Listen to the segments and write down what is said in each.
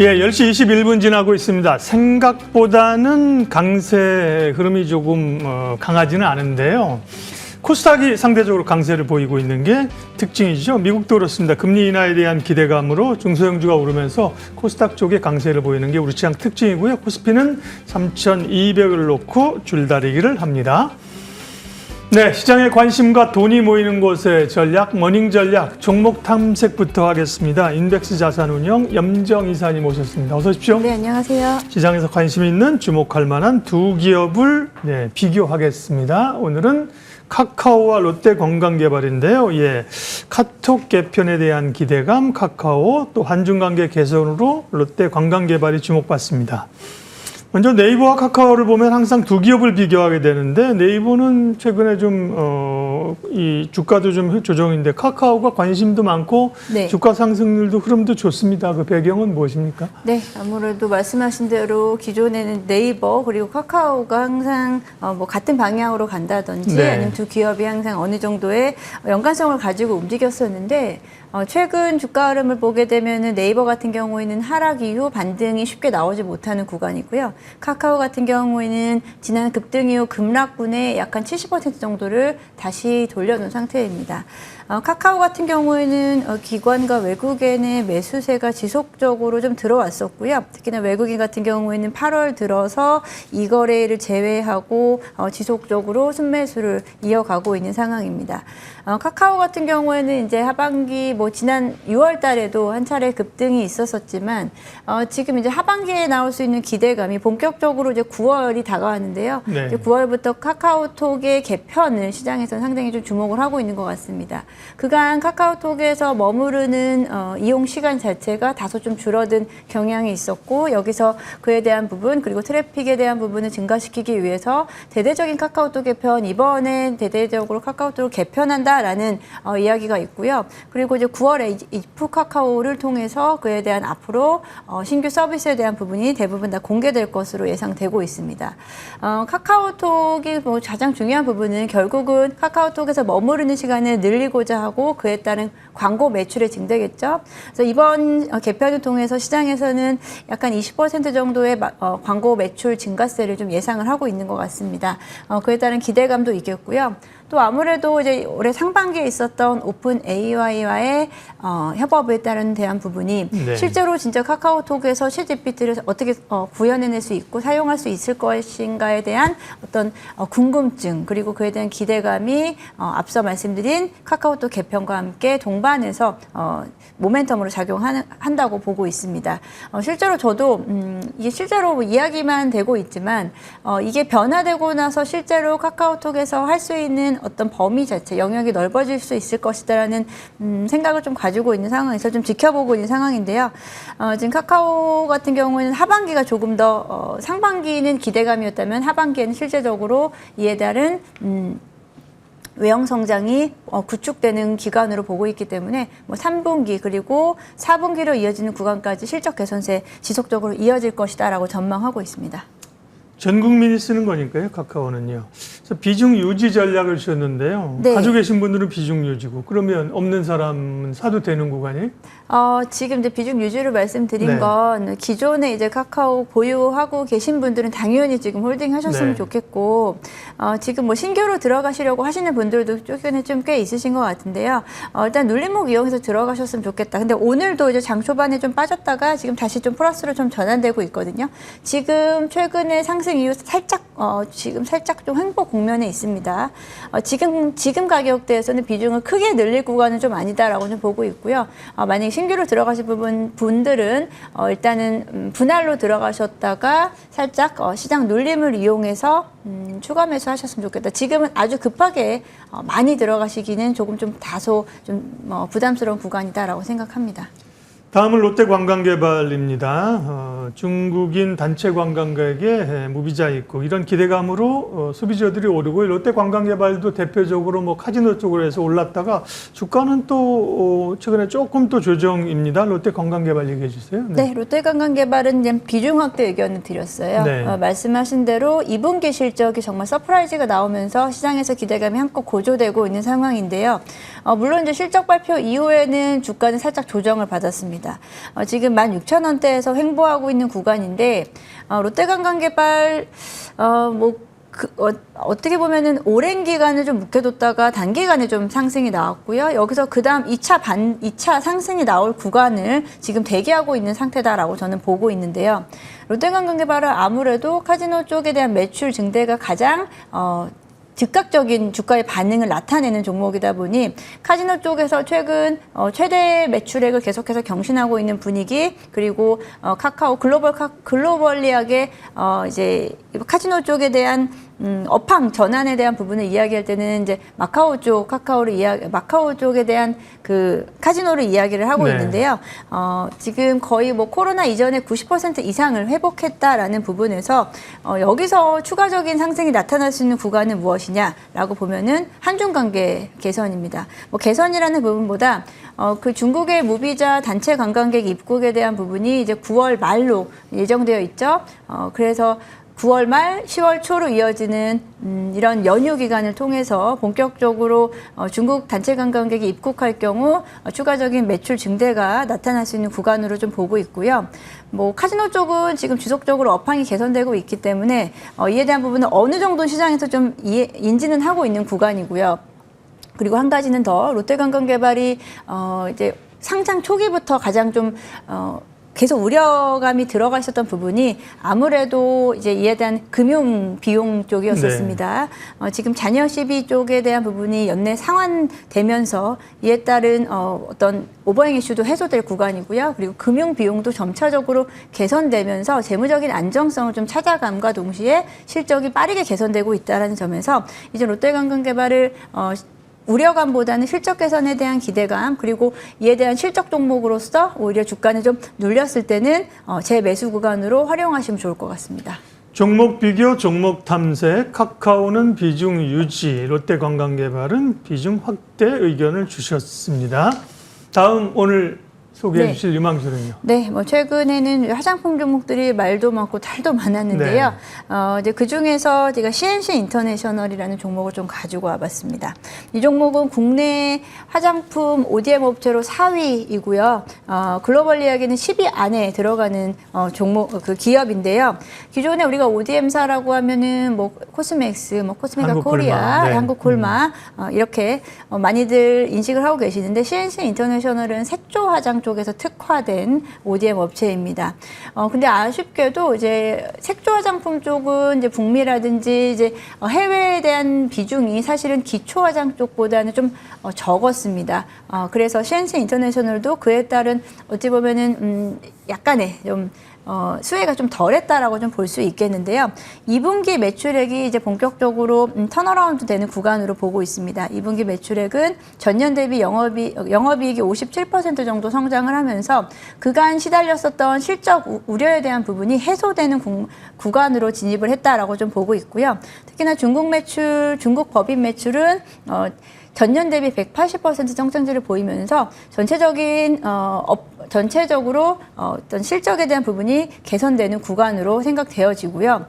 예, 10시 21분 지나고 있습니다. 생각보다는 강세 흐름이 조금 강하지는 않은데요. 코스닥이 상대적으로 강세를 보이고 있는 게 특징이죠. 미국도 그렇습니다. 금리 인하에 대한 기대감으로 중소형주가 오르면서 코스닥 쪽에 강세를 보이는 게 우리 시장 특징이고요. 코스피는 3,200을 놓고 줄다리기를 합니다. 네, 시장의 관심과 돈이 모이는 곳의 전략, 머닝 전략, 종목 탐색부터 하겠습니다. 인덱스 자산운용 염정 이사님 오셨습니다. 어서 오십시오. 네, 안녕하세요. 시장에서 관심 있는 주목할 만한 두 기업을 비교하겠습니다. 오늘은 카카오와 롯데관광개발인데요. 예, 카톡 개편에 대한 기대감, 카카오 또 한중관계 개선으로 롯데관광개발이 주목받습니다. 먼저 네이버와 카카오를 보면 항상 두 기업을 비교하게 되는데 네이버는 최근에 이 주가도 좀 조정인데 카카오가 관심도 많고 네. 주가 상승률도 흐름도 좋습니다. 그 배경은 무엇입니까? 네, 아무래도 말씀하신 대로 기존에는 네이버 그리고 카카오가 항상 뭐 같은 방향으로 간다든지 네. 아니면 두 기업이 항상 어느 정도의 연관성을 가지고 움직였었는데 최근 주가 흐름을 보게 되면 네이버 같은 경우에는 하락 이후 반등이 쉽게 나오지 못하는 구간이고요. 카카오 같은 경우에는 지난 급등 이후 급락분의 약간 70% 정도를 다시 돌려놓은 상태입니다. 카카오 같은 경우에는 기관과 외국인의 매수세가 지속적으로 좀 들어왔었고요. 특히나 외국인 같은 경우에는 8월 들어서 이 거래를 제외하고 지속적으로 순매수를 이어가고 있는 상황입니다. 카카오 같은 경우에는 이제 하반기 지난 6월 달에도 한 차례 급등이 있었었지만 지금 이제 하반기에 나올 수 있는 기대감이 본격적으로 이제 9월이 다가왔는데요. 네. 이제 9월부터 카카오톡의 개편을 시장에서 상당히 좀 주목을 하고 있는 것 같습니다. 그간 카카오톡에서 머무르는 이용 시간 자체가 다소 좀 줄어든 경향이 있었고 여기서 그에 대한 부분 그리고 트래픽에 대한 부분을 증가시키기 위해서 대대적인 카카오톡 개편 이번에 대대적으로 카카오톡을 개편한다라는 이야기가 있고요. 그리고 이제 9월에 이프 카카오를 통해서 그에 대한 앞으로 신규 서비스에 대한 부분이 대부분 다 공개될 것으로 예상되고 있습니다. 카카오톡이 가장 중요한 부분은 결국은 카카오톡에서 머무르는 시간을 늘리고자 하고 그에 따른 광고 매출의 증대겠죠. 그래서 이번 개편을 통해서 시장에서는 약간 20% 정도의 광고 매출 증가세를 좀 예상을 하고 있는 것 같습니다. 그에 따른 기대감도 있겠고요. 또 아무래도 이제 올해 상반기에 있었던 오픈 AI와의 협업에 따른 대한 부분이 네. 실제로 진짜 카카오톡에서 챗GPT를 어떻게 구현해낼 수 있고 사용할 수 있을 것인가에 대한 어떤 궁금증 그리고 그에 대한 기대감이 앞서 말씀드린 카카오톡 개편과 함께 동반해서 모멘텀으로 작용한다고 보고 있습니다. 실제로 저도 이게 실제로 이야기만 되고 있지만 이게 변화되고 나서 실제로 카카오톡에서 할 수 있는 어떤 범위 자체, 영역이 넓어질 수 있을 것이다라는 생각을 좀 가지고 있는 상황에서 좀 지켜보고 있는 상황인데요. 지금 카카오 같은 경우에는 하반기가 조금 더 상반기는 기대감이었다면 하반기에는 실제적으로 이에 따른 외형 성장이 구축되는 기간으로 보고 있기 때문에 3분기 그리고 4분기로 이어지는 구간까지 실적 개선세 지속적으로 이어질 것이다라고 전망하고 있습니다. 전 국민이 쓰는 거니까요, 카카오는요. 그래서 비중 유지 전략을 주셨는데요. 네. 가지고 계신 분들은 비중 유지고, 그러면 없는 사람은 사도 되는 구간이에요? 지금 이제 비중 유지를 말씀드린 네. 건 기존에 이제 카카오 보유하고 계신 분들은 당연히 지금 홀딩 하셨으면 네. 좋겠고, 지금 신규로 들어가시려고 하시는 분들도 최근에 좀 꽤 있으신 것 같은데요. 일단 눌림목 이용해서 들어가셨으면 좋겠다. 근데 오늘도 이제 장 초반에 좀 빠졌다가 지금 다시 좀 플러스로 좀 전환되고 있거든요. 지금 최근에 상승 이후 지금 살짝 좀 횡보 국면에 있습니다. 지금 가격대에서는 비중을 크게 늘릴 구간은 좀 아니다라고 좀 보고 있고요. 만약에 신규로 들어가실 분들은 일단은 분할로 들어가셨다가 살짝 시장 눌림을 이용해서 추가 매수하셨으면 좋겠다. 지금은 아주 급하게 많이 들어가시기는 조금 좀 다소 좀 부담스러운 구간이다라고 생각합니다. 다음은 롯데관광개발입니다. 중국인 단체 관광객에게 무비자 있고 이런 기대감으로 소비자들이 오르고 롯데관광개발도 대표적으로 카지노 쪽으로 해서 올랐다가 주가는 또 최근에 조금 또 조정입니다. 롯데관광개발 얘기해 주세요. 네, 롯데관광개발은 이제 비중 확대 의견을 드렸어요. 네. 말씀하신 대로 2분기 실적이 정말 서프라이즈가 나오면서 시장에서 기대감이 한껏 고조되고 있는 상황인데요. 물론 이제 실적 발표 이후에는 주가는 살짝 조정을 받았습니다. 있습니다. 지금 16,000원대에서 횡보하고 있는 구간인데 롯데관광개발 어떻게 보면은 오랜 기간을 좀 묵혀뒀다가 단기간에 좀 상승이 나왔고요. 여기서 그 다음 2차 상승이 나올 구간을 지금 대기하고 있는 상태다라고 저는 보고 있는데요. 롯데관광개발은 아무래도 카지노 쪽에 대한 매출 증대가 가장 즉각적인 주가의 반응을 나타내는 종목이다 보니 카지노 쪽에서 최근 최대 매출액을 계속해서 경신하고 있는 분위기, 그리고 카카오 글로벌리하게 이제 카지노 쪽에 대한 업황 전환에 대한 부분을 이야기할 때는 이제 마카오 쪽에 대한 그 카지노를 이야기를 하고 네. 있는데요. 지금 거의 뭐 코로나 이전에 90% 이상을 회복했다라는 부분에서 여기서 추가적인 상승이 나타날 수 있는 구간은 무엇이냐라고 보면은 한중 관계 개선입니다. 뭐 개선이라는 부분보다 그 중국의 무비자 단체 관광객 입국에 대한 부분이 이제 9월 말로 예정되어 있죠. 그래서 9월 말, 10월 초로 이어지는 이런 연휴 기간을 통해서 본격적으로 중국 단체 관광객이 입국할 경우 추가적인 매출 증대가 나타날 수 있는 구간으로 좀 보고 있고요. 뭐 카지노 쪽은 지금 지속적으로 업황이 개선되고 있기 때문에 이에 대한 부분은 어느 정도 시장에서 좀 인지는 하고 있는 구간이고요. 그리고 한 가지는 더 롯데관광개발이 이제 상장 초기부터 가장 좀 계속 우려감이 들어가 있었던 부분이 아무래도 이제 이에 대한 금융 비용 쪽이었었습니다. 지금 잔여 시비 쪽에 대한 부분이 연내 상환되면서 이에 따른 어떤 오버행 이슈도 해소될 구간이고요. 그리고 금융 비용도 점차적으로 개선되면서 재무적인 안정성을 좀 찾아감과 동시에 실적이 빠르게 개선되고 있다는 점에서 이제 롯데관광개발을 우려감보다는 실적 개선에 대한 기대감, 그리고 이에 대한 실적 종목으로서 오히려 주가는 좀 눌렸을 때는 재매수 구간으로 활용하시면 좋을 것 같습니다. 종목 비교, 종목 탐색, 카카오는 비중 유지, 롯데관광개발은 비중 확대 의견을 주셨습니다. 다음 오늘 소개해 주실 유망주는요? 네, 뭐 최근에는 화장품 종목들이 말도 많고 탈도 많았는데요. 이제 그 중에서 제가 CNC 인터내셔널이라는 종목을 좀 가지고 와봤습니다. 이 종목은 국내 화장품 ODM 업체로 4위이고요. 글로벌 이야기는 10위 안에 들어가는 종목 그 기업인데요. 기존에 우리가 ODM사라고 하면은 뭐 코스맥스, 뭐 코스메가 코리아, 네. 한국콜마 이렇게 많이들 인식을 하고 계시는데 CNC 인터내셔널은 색조 화장 쪽에서 특화된 ODM 업체입니다. 근데 아쉽게도 이제 색조 화장품 쪽은 이제 북미라든지 이제 해외에 대한 비중이 사실은 기초 화장 쪽보다는 좀 적었습니다. 그래서 CNC 인터내셔널도 그에 따른 어찌 보면은 약간의 좀 수혜가 좀 덜했다라고 좀 볼 수 있겠는데요. 2분기 매출액이 이제 본격적으로 턴어라운드 되는 구간으로 보고 있습니다. 2분기 매출액은 전년 대비 영업이익이 57% 정도 성장을 하면서 그간 시달렸었던 실적 우려에 대한 부분이 해소되는 구간으로 진입을 했다라고 좀 보고 있고요. 특히나 중국 법인 매출은 전년 대비 180% 성장률을 보이면서 전체적으로 어떤 실적에 대한 부분이 개선되는 구간으로 생각되어지고요.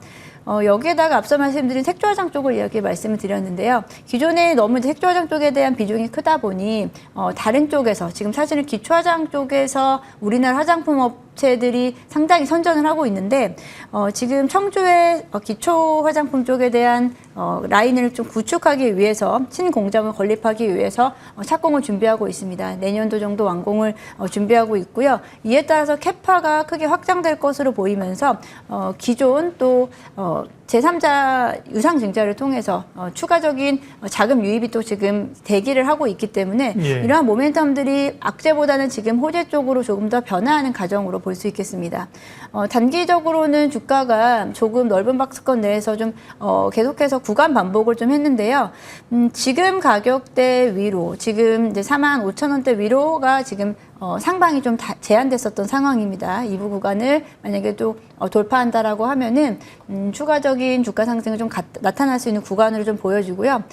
여기에다가 앞서 말씀드린 색조화장 쪽을 말씀을 드렸는데요. 기존에 너무 색조화장 쪽에 대한 비중이 크다 보니 다른 쪽에서 지금 사실은 기초화장 쪽에서 우리나라 화장품 업체들이 상당히 선전을 하고 있는데 지금 청주의 기초 화장품 쪽에 대한 라인을 좀 구축하기 위해서 신공장을 건립하기 위해서 착공을 준비하고 있습니다. 내년도 정도 완공을 준비하고 있고요. 이에 따라서 캐파가 크게 확장될 것으로 보이면서 기존 또 제3자 유상증자를 통해서 추가적인 자금 유입이 또 지금 대기를 하고 있기 때문에 이러한 모멘텀들이 악재보다는 지금 호재 쪽으로 조금 더 변화하는 과정으로 볼 수 있겠습니다. 단기적으로는 주가가 조금 넓은 박스권 내에서 좀 계속해서 구간 반복을 좀 했는데요. 지금 가격대 위로, 지금 이제 45,000원대 위로가 지금 상방이 좀 제한됐었던 상황입니다. 이부 구간을 만약에 또 돌파한다라고 하면은 추가적인 주가 상승을 좀 나타날 수 있는 구간으로 좀 보여지고요.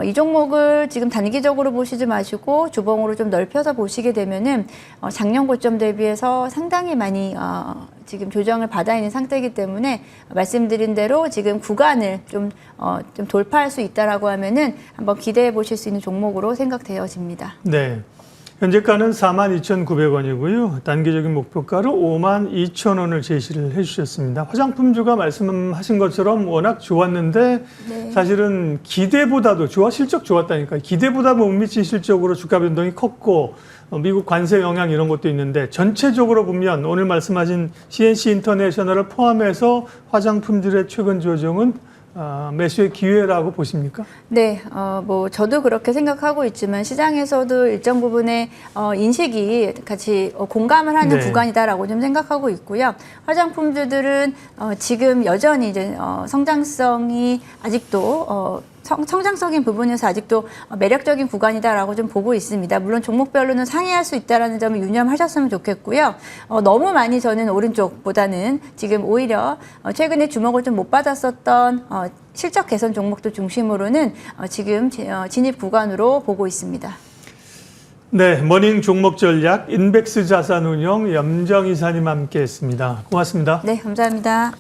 이 종목을 지금 단기적으로 보시지 마시고 주봉으로 좀 넓혀서 보시게 되면은 작년 고점 대비해서 상당히 많이 지금 조정을 받아 있는 상태이기 때문에 말씀드린 대로 지금 구간을 좀 돌파할 수 있다라고 하면은 한번 기대해 보실 수 있는 종목으로 생각되어집니다. 네. 현재가는 42,900원이고요. 단기적인 목표가로 52,000원을 제시를 해주셨습니다. 화장품주가 말씀하신 것처럼 워낙 좋았는데 네. 사실은 기대보다도 실적 좋았다니까요. 기대보다 못 미친 실적으로 주가 변동이 컸고 미국 관세 영향 이런 것도 있는데 전체적으로 보면 오늘 말씀하신 CNC 인터내셔널을 포함해서 화장품들의 최근 조정은 매수의 기회라고 보십니까? 네, 뭐 저도 그렇게 생각하고 있지만 시장에서도 일정 부분의 인식이 같이 공감을 하는 네. 구간이다라고 좀 생각하고 있고요. 화장품주들은 지금 여전히 이제 성장성이 아직도 성장적인 부분에서 아직도 매력적인 구간이다라고 좀 보고 있습니다. 물론 종목별로는 상회할 수 있다라는 점을 유념하셨으면 좋겠고요. 너무 많이 저는 오른쪽보다는 지금 오히려 최근에 주목을 좀 못 받았었던 실적 개선 종목도 중심으로는 지금 진입 구간으로 보고 있습니다. 네, 머닝 종목 전략 인백스 자산운용 염정 이사님 함께했습니다. 고맙습니다. 네, 감사합니다.